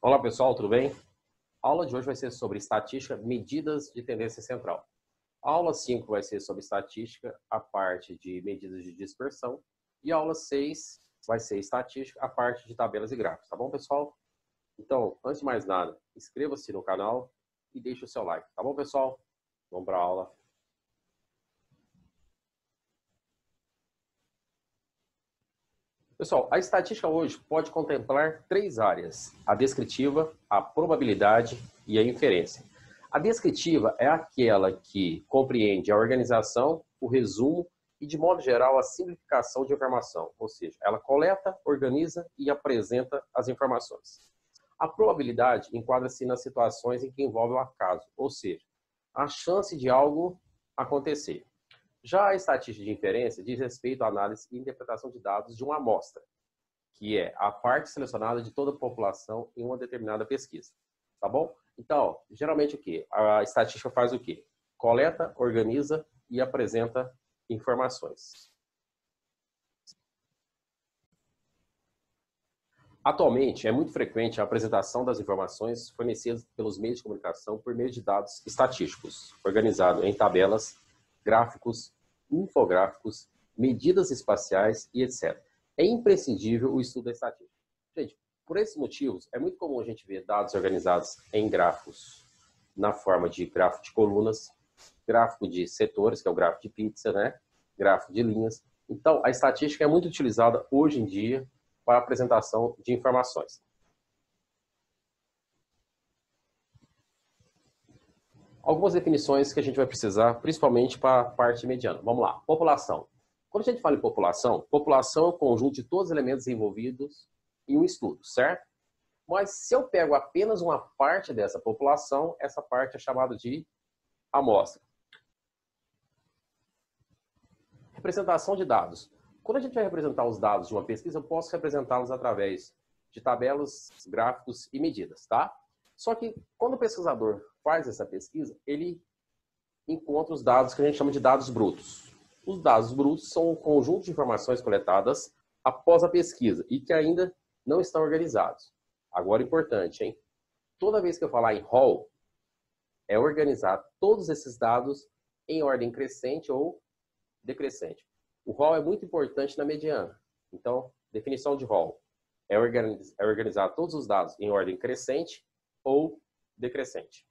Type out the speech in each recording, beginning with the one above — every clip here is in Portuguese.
Olá pessoal, tudo bem? A aula de hoje vai ser sobre estatística, medidas de tendência central. A aula 5 vai ser sobre estatística, a parte de medidas de dispersão. E a aula 6 vai ser estatística, a parte de tabelas e gráficos, tá bom pessoal? Então, antes de mais nada, inscreva-se no canal e deixe o seu like, tá bom pessoal? Vamos para a aula. Pessoal, a estatística hoje pode contemplar três áreas: a descritiva, a probabilidade e a inferência. A descritiva é aquela que compreende a organização, o resumo e, de modo geral, a simplificação de informação, ou seja, ela coleta, organiza e apresenta as informações. A probabilidade enquadra-se nas situações em que envolve o acaso, ou seja, a chance de algo acontecer. Já a estatística de inferência diz respeito à análise e interpretação de dados de uma amostra, que é a parte selecionada de toda a população em uma determinada pesquisa. Tá bom? Então, geralmente o quê? A estatística faz o quê? Coleta, organiza e apresenta informações. Atualmente, é muito frequente a apresentação das informações fornecidas pelos meios de comunicação por meio de dados estatísticos, organizado em tabelas, gráficos, infográficos, medidas espaciais e etc. É imprescindível o estudo da estatística. Gente, por esses motivos, é muito comum a gente ver dados organizados em gráficos na forma de gráfico de colunas, gráfico de setores, que é o gráfico de pizza, né? Gráfico de linhas. Então, a estatística é muito utilizada hoje em dia para a apresentação de informações. Algumas definições que a gente vai precisar, principalmente para a parte mediana. Vamos lá. População. Quando a gente fala em população, população é o conjunto de todos os elementos envolvidos em um estudo, certo? Mas se eu pego apenas uma parte dessa população, essa parte é chamada de amostra. Representação de dados. Quando a gente vai representar os dados de uma pesquisa, eu posso representá-los através de tabelas, gráficos e medidas, tá? Só que quando o pesquisador faz essa pesquisa, ele encontra os dados que a gente chama de dados brutos. Os dados brutos são um conjunto de informações coletadas após a pesquisa e que ainda não estão organizados. Agora, importante, hein? Toda vez que eu falar em rol, é organizar todos esses dados em ordem crescente ou decrescente. O rol é muito importante na mediana. Então, definição de rol é organizar todos os dados em ordem crescente ou decrescente.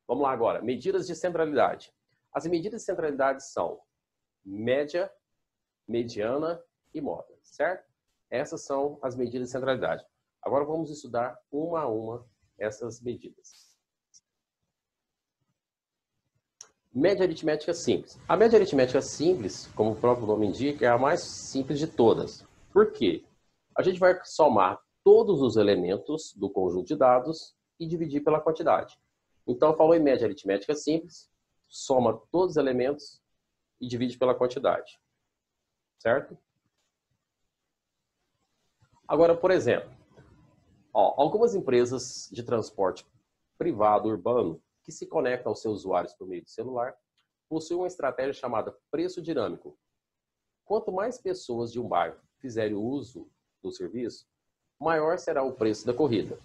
Vamos lá agora. Medidas de centralidade. As medidas de centralidade são média, mediana e módulo, certo? Essas são as medidas de centralidade. Agora vamos estudar uma a uma essas medidas. Média aritmética simples. A média aritmética simples, como o próprio nome indica, é a mais simples de todas. Por quê? A gente vai somar todos os elementos do conjunto de dados e dividir pela quantidade. Então, falou em média aritmética simples, soma todos os elementos e divide pela quantidade. Certo? Agora, por exemplo, algumas empresas de transporte privado urbano que se conectam aos seus usuários por meio do celular possuem uma estratégia chamada preço dinâmico. Quanto mais pessoas de um bairro fizerem uso do serviço, maior será o preço da corrida.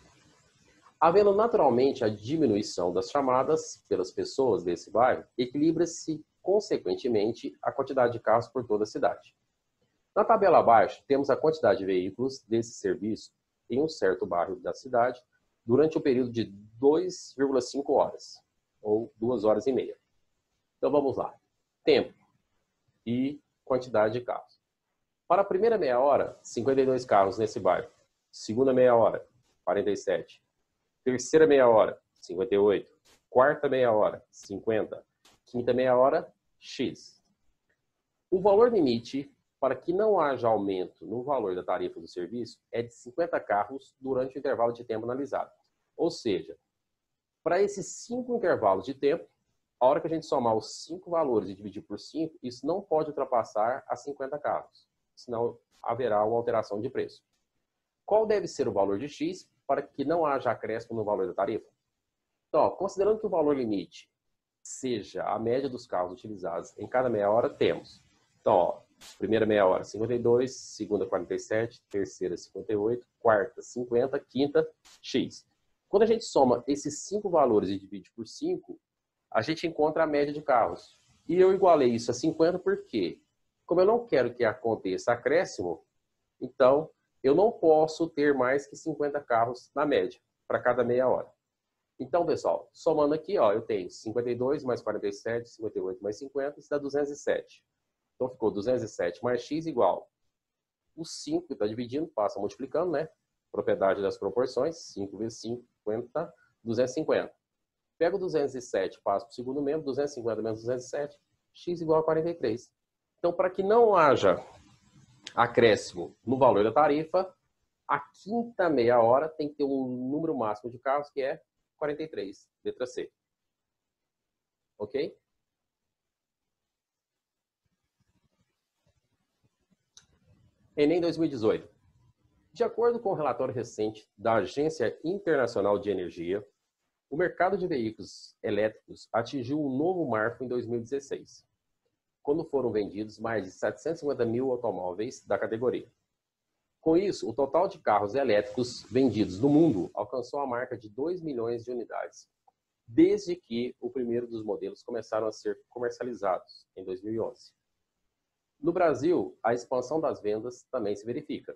Havendo naturalmente a diminuição das chamadas pelas pessoas desse bairro, equilibra-se, consequentemente, a quantidade de carros por toda a cidade. Na tabela abaixo, temos a quantidade de veículos desse serviço em um certo bairro da cidade durante o período de 2,5 horas, ou 2 horas e meia. Então vamos lá. Tempo e quantidade de carros. Para a primeira meia hora, 52 carros nesse bairro. Segunda meia hora, 47. Terceira meia hora, 58. Quarta meia hora, 50. Quinta meia hora, X. O valor limite para que não haja aumento no valor da tarifa do serviço é de 50 carros durante o intervalo de tempo analisado. Ou seja, para esses 5 intervalos de tempo, a hora que a gente somar os 5 valores e dividir por 5, isso não pode ultrapassar a 50 carros, senão haverá uma alteração de preço. Qual deve ser o valor de X para que não haja acréscimo no valor da tarifa? Então, considerando que o valor limite seja a média dos carros utilizados em cada meia hora, temos. Então, primeira meia hora, 52, segunda, 47, terceira, 58, quarta, 50, quinta, X. Quando a gente soma esses 5 valores e divide por 5, a gente encontra a média de carros. E eu igualei isso a 50 porque, como eu não quero que aconteça acréscimo, então eu não posso ter mais que 50 carros na média, para cada meia hora. Então, pessoal, somando aqui, ó, eu tenho 52 mais 47, 58 mais 50, isso dá 207. Então ficou 207 mais x igual. O 5 que está dividindo passa multiplicando, né? Propriedade das proporções, 5 vezes 50, 250. Pego 207, passo para o segundo membro, 250 menos 207, x igual a 43. Então, para que não haja acréscimo no valor da tarifa, a quinta meia hora tem que ter um número máximo de carros, que é 43, letra C. Ok? Enem 2018. De acordo com o relatório recente da Agência Internacional de Energia, o mercado de veículos elétricos atingiu um novo marco em 2016, quando foram vendidos mais de 750 mil automóveis da categoria. Com isso, o total de carros elétricos vendidos no mundo alcançou a marca de 2 milhões de unidades, desde que o primeiro dos modelos começaram a ser comercializados, em 2011. No Brasil, a expansão das vendas também se verifica.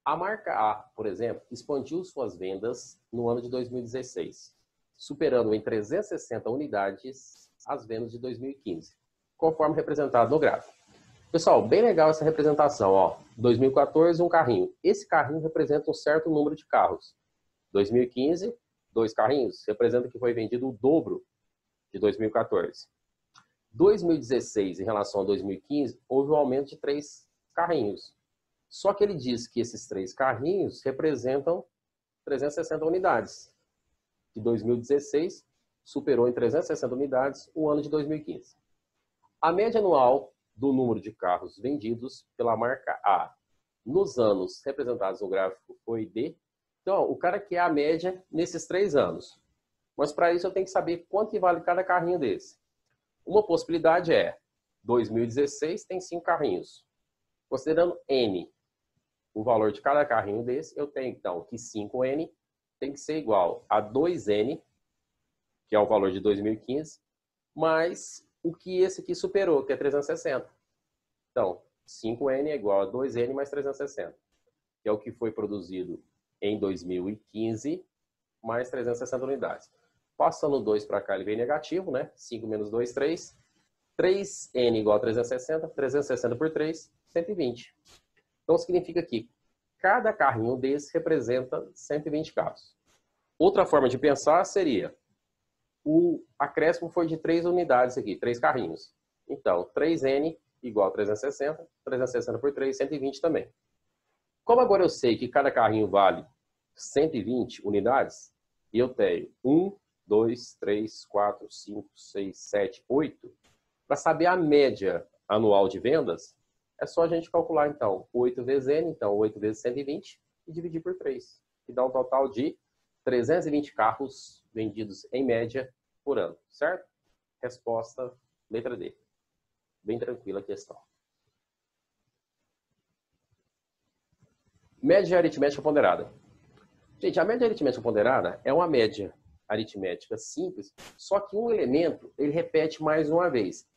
A marca A, por exemplo, expandiu suas vendas no ano de 2016, superando em 360 unidades as vendas de 2015, conforme representado no gráfico. Pessoal, bem legal essa representação, ó. 2014, um carrinho. Esse carrinho representa um certo número de carros. 2015, 2 carrinhos, representa que foi vendido o dobro de 2014. 2016, em relação a 2015, houve um aumento de 3 carrinhos. Só que ele diz que esses 3 carrinhos representam 360 unidades. De 2016, superou em 360 unidades o ano de 2015. A média anual do número de carros vendidos pela marca A nos anos representados no gráfico foi D. Então, o cara quer a média nesses 3 anos. Mas para isso eu tenho que saber quanto que vale cada carrinho desse. Uma possibilidade é 2016 tem 5 carrinhos. Considerando N, o valor de cada carrinho desse, eu tenho então que 5N tem que ser igual a 2N, que é o valor de 2015, mais o que esse aqui superou, que é 360. Então, 5N é igual a 2N mais 360, que é o que foi produzido em 2015, mais 360 unidades. Passando 2 para cá, ele vem negativo, né? 5 menos 2, 3. 3N igual a 360, 360 por 3, 120. Então, significa que cada carrinho desse representa 120 carros. Outra forma de pensar seria, o acréscimo foi de 3 unidades aqui, 3 carrinhos. Então, 3N igual a 360, 360 por 3, 120 também. Como agora eu sei que cada carrinho vale 120 unidades, e eu tenho 1, 2, 3, 4, 5, 6, 7, 8, para saber a média anual de vendas, é só a gente calcular, então, 8 vezes N, então 8 vezes 120, e dividir por 3, que dá um total de 320 carros vendidos em média por ano, certo? Resposta, letra D. Bem tranquila a questão. Média aritmética ponderada. Gente, a média aritmética ponderada é uma média aritmética simples, só que um elemento ele repete mais uma vez.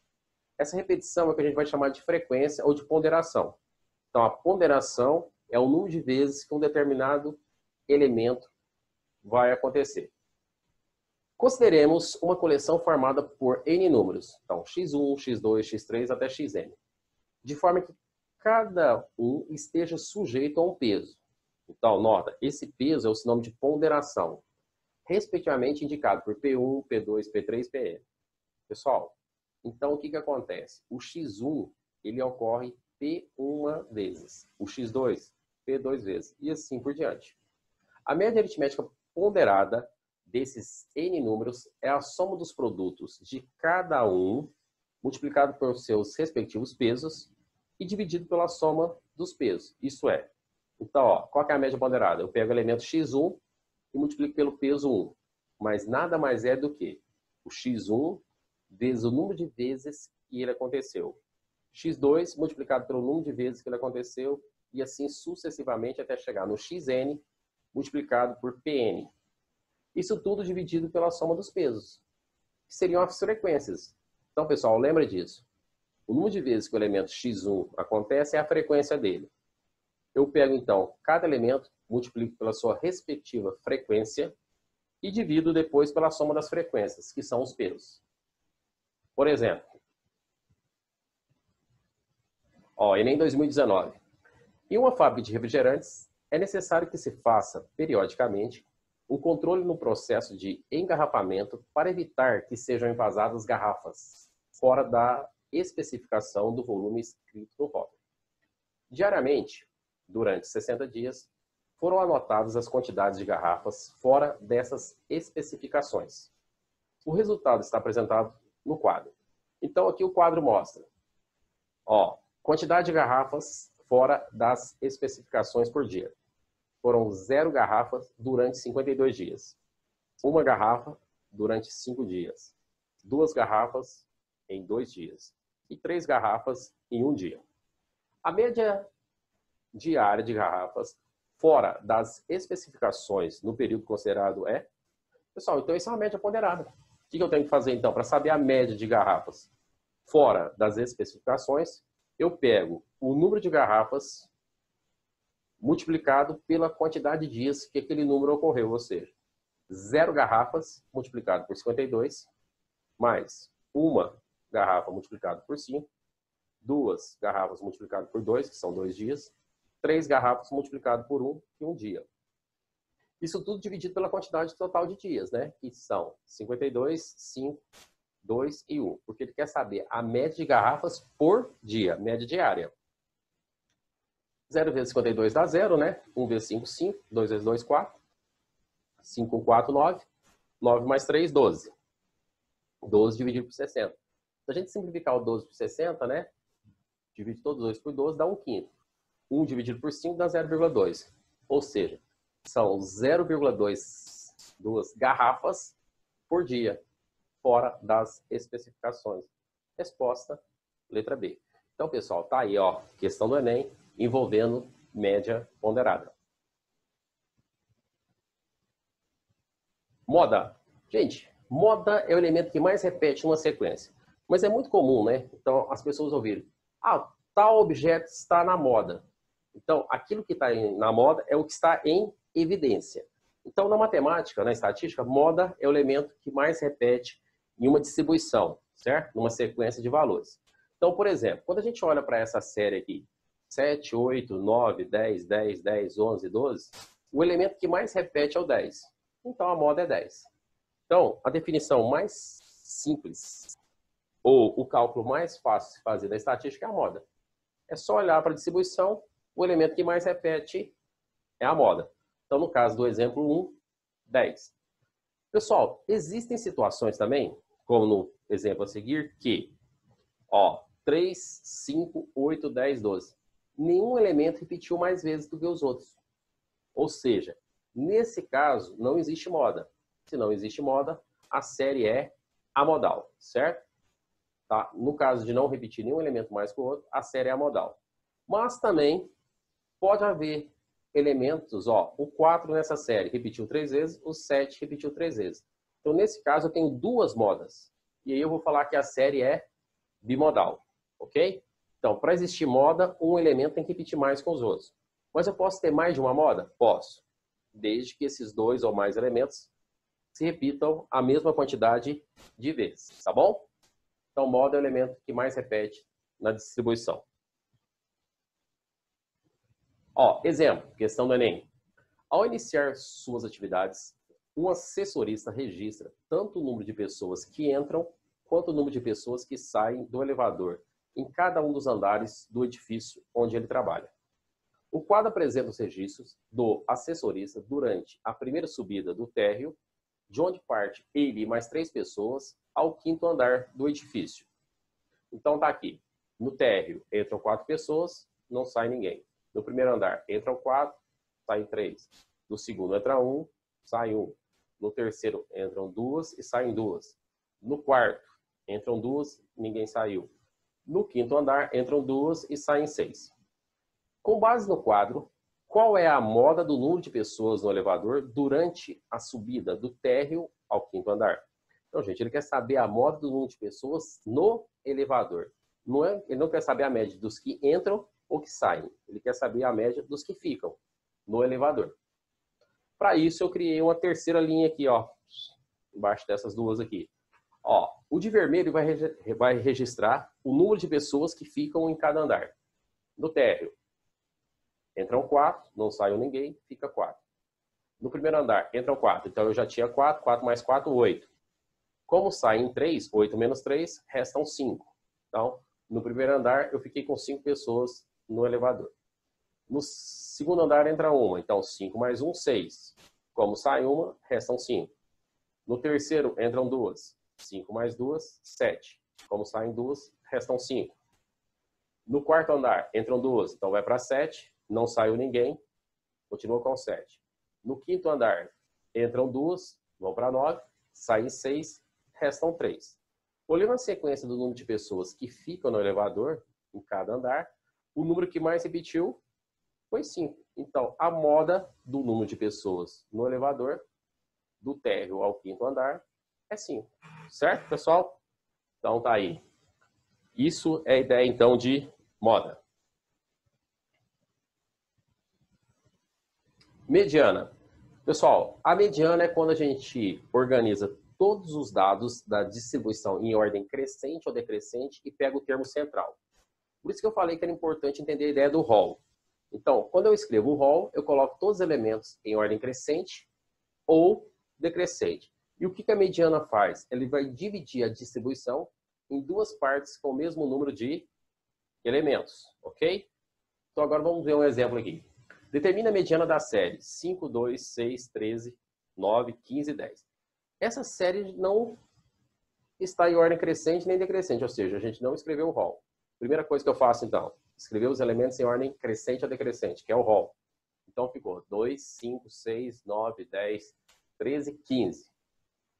Essa repetição é o que a gente vai chamar de frequência ou de ponderação. Então, a ponderação é o número de vezes que um determinado elemento vai acontecer. Consideremos uma coleção formada por N números. Então, x1, x2, x3 até xn. De forma que cada um esteja sujeito a um peso. Então, nota, esse peso é o sinônimo de ponderação, respectivamente indicado por P1, P2, P3, Pn. Pessoal, então o que acontece? O x1 ele ocorre P1 vezes, o x2 P2 vezes, e assim por diante. A média aritmética ponderada desses N números é a soma dos produtos de cada um, multiplicado por seus respectivos pesos, e dividido pela soma dos pesos. Isso é, então, ó, qual que é a média ponderada? Eu pego o elemento x1 e multiplico pelo peso 1. Mas nada mais é do que o x1 vezes o número de vezes que ele aconteceu. x2 multiplicado pelo número de vezes que ele aconteceu e assim sucessivamente até chegar no xn multiplicado por Pn. Isso tudo dividido pela soma dos pesos, que seriam as frequências. Então, pessoal, lembra disso. O número de vezes que o elemento x1 acontece é a frequência dele. Eu pego, então, cada elemento, multiplico pela sua respectiva frequência e divido depois pela soma das frequências, que são os pesos. Por exemplo, Enem 2019. Em uma fábrica de refrigerantes, é necessário que se faça, periodicamente, um controle no processo de engarrafamento para evitar que sejam envasadas garrafas fora da especificação do volume escrito no rótulo. Diariamente, durante 60 dias, foram anotadas as quantidades de garrafas fora dessas especificações. O resultado está apresentado no quadro. Então, aqui o quadro mostra, quantidade de garrafas fora das especificações por dia. Foram 0 garrafas durante 52 dias. 1 garrafa durante 5 dias. 2 garrafas em 2 dias. E 3 garrafas em 1 dia. A média diária de garrafas fora das especificações no período considerado é... Pessoal, então isso é uma média ponderada. O que eu tenho que fazer então para saber a média de garrafas fora das especificações? Eu pego o número de garrafas multiplicado pela quantidade de dias que aquele número ocorreu, ou seja, 0 garrafas multiplicado por 52, mais 1 garrafa multiplicado por 5, 2 garrafas multiplicado por 2, que são 2 dias, 3 garrafas multiplicado por 1, que é 1 dia. Isso tudo dividido pela quantidade total de dias, né? Que são 52, 5, 2 e 1. Porque ele quer saber a média de garrafas por dia, média diária. 0 vezes 52 dá 0, né? 1 vezes 5, 5. 2 vezes 2, 4. 5 com 4, 9. 9 mais 3, 12. 12 dividido por 60. Se a gente simplificar o 12 por 60, né? Divide todos os dois por 12, dá 1/5. 1 dividido por 5 dá 0,2. Ou seja, são 0,2 garrafas por dia, fora das especificações. Resposta, letra B. Então, pessoal, tá aí, questão do Enem envolvendo média ponderada. Moda. Gente, moda é o elemento que mais repete uma sequência. Mas é muito comum, né? Então, as pessoas ouvirem, tal objeto está na moda. Então, aquilo que está na moda é o que está em evidência. Então, na matemática, na estatística, moda é o elemento que mais repete em uma distribuição, certo? Numa sequência de valores. Então, por exemplo, quando a gente olha para essa série aqui, 7, 8, 9, 10, 10, 10, 11, 12, o elemento que mais repete é o 10. Então, a moda é 10. Então, a definição mais simples, ou o cálculo mais fácil de fazer da estatística é a moda. É só olhar para a distribuição, o elemento que mais repete é a moda. Então, no caso do exemplo 1, 10. Pessoal, existem situações também, como no exemplo a seguir, que 3, 5, 8, 10, 12. Nenhum elemento repetiu mais vezes do que os outros. Ou seja, nesse caso, não existe moda. Se não existe moda, a série é amodal, certo? Tá? No caso de não repetir nenhum elemento mais que o outro, a série é amodal. Mas também pode haver elementos, o 4 nessa série repetiu 3 vezes, o 7 repetiu 3 vezes. Então, nesse caso, eu tenho 2 modas. E aí eu vou falar que a série é bimodal, ok? Então, para existir moda, um elemento tem que repetir mais com os outros. Mas eu posso ter mais de uma moda? Posso. Desde que esses 2 ou mais elementos se repitam a mesma quantidade de vezes, tá bom? Então, moda é o elemento que mais repete na distribuição. Exemplo, questão do Enem. Ao iniciar suas atividades, um assessorista registra tanto o número de pessoas que entram quanto o número de pessoas que saem do elevador em cada um dos andares do edifício onde ele trabalha. O quadro apresenta os registros do assessorista durante a primeira subida do térreo, de onde parte ele e mais 3 pessoas ao 5º andar do edifício. Então tá aqui, no térreo entram 4 pessoas, não sai ninguém. No primeiro andar entram 4, saem 3. No segundo entra 1, sai 1. No terceiro entram 2 e saem 2. No quarto entram 2, ninguém saiu. No 5º andar entram 2 e saem 6. Com base no quadro, Qual é a moda do número de pessoas no elevador durante a subida do térreo ao 5º andar? Então, gente, ele quer saber a moda do número de pessoas no elevador. Ele não quer saber a média dos que entram ou que saem. Ele quer saber a média dos que ficam no elevador. Para isso, eu criei uma terceira linha aqui, ó, embaixo dessas duas aqui. Ó, o de vermelho vai registrar o número de pessoas que ficam em cada andar. No térreo, entram 4, não saiu ninguém, fica 4. No primeiro andar, entram 4, então eu já tinha 4, 4 mais 4, 8. Como saem 3, 8 menos 3, restam 5. Então, no primeiro andar, eu fiquei com 5 pessoas no elevador. No segundo andar, entra uma, então 5 mais 1, 6. Como sai uma, restam 5. No terceiro, entram 2. 5 mais 2, 7. Como saem 2, restam 5. No quarto andar, entram 2, então vai para 7. Não saiu ninguém, continua com 7. No quinto andar, entram 2, vão para 9. Saem 6, restam 3. Olhando a sequência do número de pessoas que ficam no elevador, em cada andar, o número que mais repetiu foi 5. Então, a moda do número de pessoas no elevador, do térreo ao 5º andar, é 5. Certo, pessoal? Então, tá aí. Isso é a ideia, então, de moda. Mediana. Pessoal, a mediana é quando a gente organiza todos os dados da distribuição em ordem crescente ou decrescente e pega o termo central. Por isso que eu falei que era importante entender a ideia do rol. Então, quando eu escrevo o rol, eu coloco todos os elementos em ordem crescente ou decrescente. E o que a mediana faz? Ele vai dividir a distribuição em duas partes com o mesmo número de elementos, ok? Então, agora vamos ver um exemplo aqui. Determina a mediana da série 5, 2, 6, 13, 9, 15 e 10. Essa série não está em ordem crescente nem decrescente, ou seja, a gente não escreveu o rol. Primeira coisa que eu faço, então, escrever os elementos em ordem crescente ou decrescente, que é o rol. Então, ficou 2, 5, 6, 9, 10, 13, 15.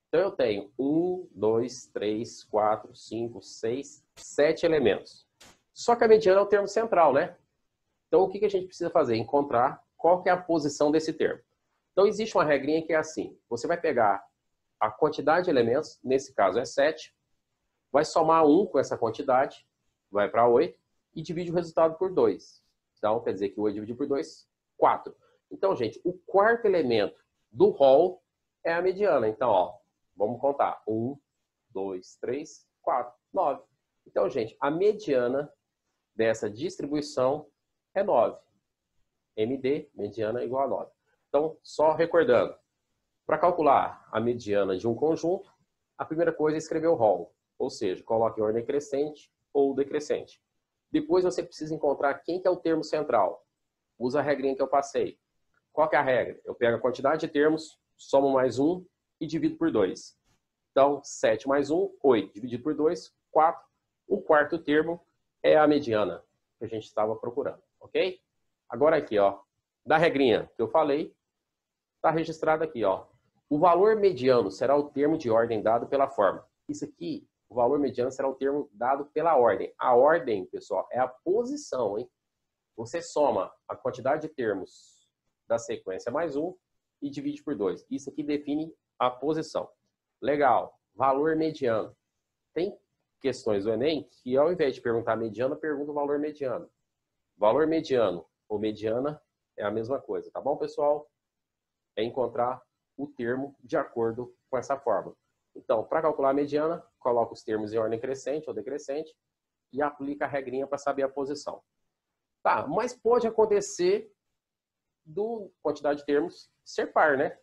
Então, eu tenho 1, 2, 3, 4, 5, 6, 7 elementos. Só que a mediana é o termo central, né? Então, o que a gente precisa fazer? Encontrar qual que é a posição desse termo. Então, existe uma regrinha que é assim. Você vai pegar a quantidade de elementos, nesse caso é 7, vai somar 1 com essa quantidade, vai para 8, e divide o resultado por 2. Então, quer dizer que 8 dividido por 2, 4. Então, gente, o quarto elemento do rol é a mediana. Então, ó, vamos contar. 1, 2, 3, 4, 9. Então, gente, a mediana dessa distribuição é 9. MD, mediana, igual a 9. Então, só recordando. Para calcular a mediana de um conjunto, a primeira coisa é escrever o rol. Ou seja, coloque em ordem crescente ou decrescente. Depois você precisa encontrar quem que é o termo central. Usa a regrinha que eu passei. Qual que é a regra? Eu pego a quantidade de termos, somo mais 1 e divido por 2. Então, 7 mais 1, 8. Dividido por 2, 4. O quarto termo é a mediana que a gente estava procurando, ok? Agora aqui, ó, da regrinha que eu falei, está registrado aqui, ó. O valor mediano será o termo de ordem dado pela forma. Isso aqui, o valor mediano será o termo dado pela ordem. A ordem, pessoal, é a posição, hein? Você soma a quantidade de termos da sequência mais 1 e divide por 2. Isso aqui define a posição. Legal. Valor mediano. Tem questões do Enem que, ao invés de perguntar mediana, pergunta o valor mediano. Valor mediano ou mediana é a mesma coisa, tá bom, pessoal? É encontrar o termo de acordo com essa fórmula. Então, para calcular a mediana, coloca os termos em ordem crescente ou decrescente e aplica a regrinha para saber a posição. Tá, mas pode acontecer do quantidade de termos ser par, né?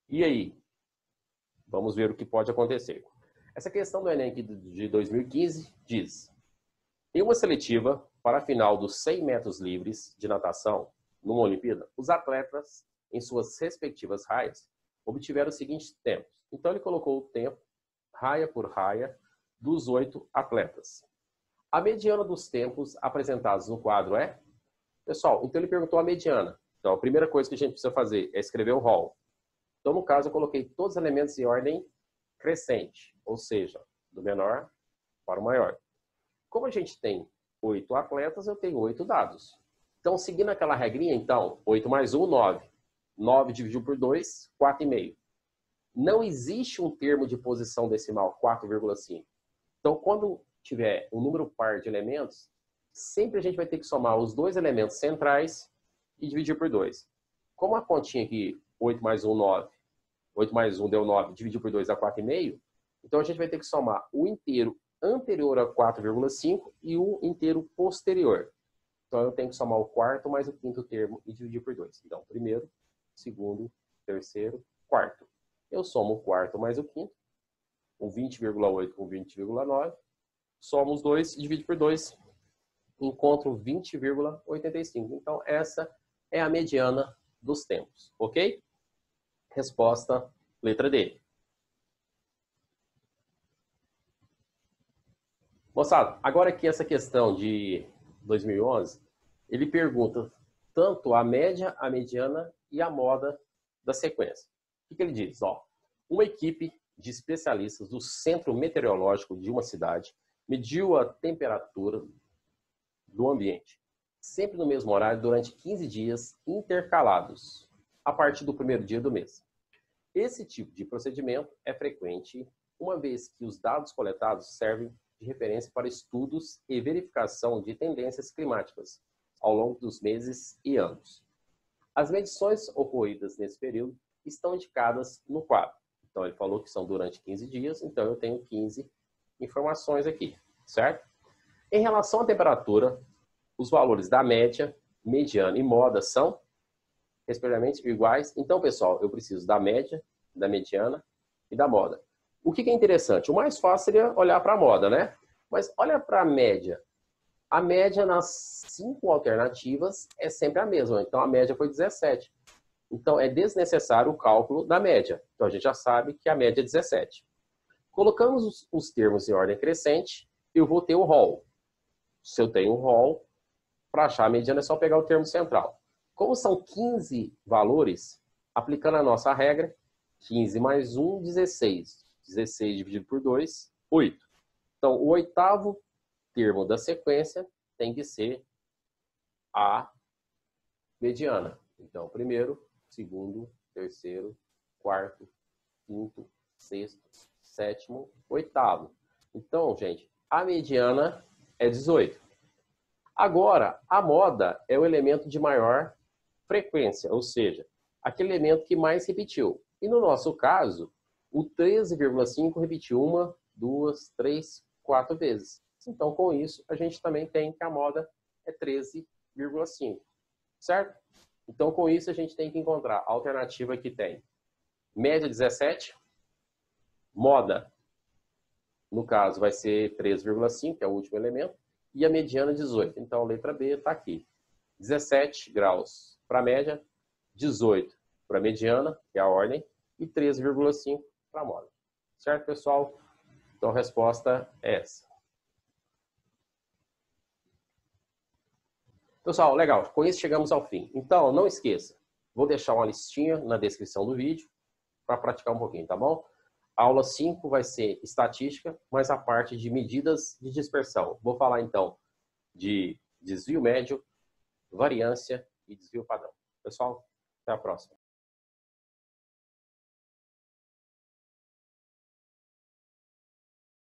E aí? Vamos ver o que pode acontecer. Essa questão do Enem aqui de 2015 diz: em uma seletiva para a final dos 100 metros livres de natação, numa Olimpíada, os atletas, em suas respectivas raias, obtiveram os seguintes tempos. Então, ele colocou o tempo, raia por raia, dos 8 atletas. A mediana dos tempos apresentados no quadro é? Pessoal, então ele perguntou a mediana. Então, a primeira coisa que a gente precisa fazer é escrever o rol. Então, no caso, eu coloquei todos os elementos em ordem crescente, ou seja, do menor para o maior. Como a gente tem 8 atletas, eu tenho 8 dados. Então, seguindo aquela regrinha, então, 8 mais 1, 9. 9 dividido por 2, 4,5. Não existe um termo de posição decimal, 4,5. Então, quando tiver um número par de elementos, sempre a gente vai ter que somar os dois elementos centrais e dividir por 2. Como a continha aqui, 8 mais 1, 9. 8 mais 1 deu 9, dividir por 2 dá 4,5. Então, a gente vai ter que somar o inteiro anterior a 4,5 e o inteiro posterior. Então, eu tenho que somar o quarto mais o quinto termo e dividir por 2. Então, primeiro, segundo, terceiro, quarto. Eu somo o quarto mais o quinto, o 20,8 com 20,9. Somo os dois e divido por 2. Encontro 20,85. Então, essa é a mediana dos tempos, ok? Resposta, letra D. Moçada, agora aqui essa questão de 2011, ele pergunta tanto a média, a mediana e a moda da sequência. O que ele diz? Ó, uma equipe de especialistas do Centro Meteorológico de uma cidade mediu a temperatura do ambiente, sempre no mesmo horário, durante 15 dias intercalados, a partir do primeiro dia do mês. Esse tipo de procedimento é frequente, uma vez que os dados coletados servem de referência para estudos e verificação de tendências climáticas ao longo dos meses e anos. As medições ocorridas nesse período estão indicadas no quadro. Então, ele falou que são durante 15 dias, então eu tenho 15 informações aqui, certo? Em relação à temperatura, os valores da média, mediana e moda são, respectivamente, iguais. Então, pessoal, eu preciso da média, da mediana e da moda. O que é interessante? O mais fácil seria olhar para a moda, né? Mas olha para a média. A média nas 5 alternativas é sempre a mesma. Então, a média foi 17. Então, é desnecessário o cálculo da média. Então, a gente já sabe que a média é 17. Colocamos os termos em ordem crescente, eu vou ter o rol. Se eu tenho um rol, para achar a mediana é só pegar o termo central. Como são 15 valores, aplicando a nossa regra, 15 mais 1, 16. 16 dividido por 2, 8. Então, o oitavo termo da sequência tem que ser a mediana. Então, primeiro, segundo, terceiro, quarto, quinto, sexto, sétimo, oitavo. Então, gente, a mediana é 18. Agora, a moda é o elemento de maior frequência, ou seja, aquele elemento que mais repetiu. E no nosso caso, o 13,5 repetiu 1, 2, 3, 4 vezes. Então, com isso, a gente também tem que a moda é 13,5, certo? Então, com isso, a gente tem que encontrar a alternativa que tem média 17, moda, no caso, vai ser 13,5, que é o último elemento, e a mediana 18. Então, a letra B está aqui. 17 graus para a média, 18 para a mediana, que é a ordem, e 13,5 para a moda. Certo, pessoal? Então, a resposta é essa. Pessoal, legal. Com isso, chegamos ao fim. Então, não esqueça. Vou deixar uma listinha na descrição do vídeo para praticar um pouquinho, tá bom? A aula 5 vai ser estatística, mas a parte de medidas de dispersão. Vou falar, então, de desvio médio, variância e desvio padrão. Pessoal, até a próxima.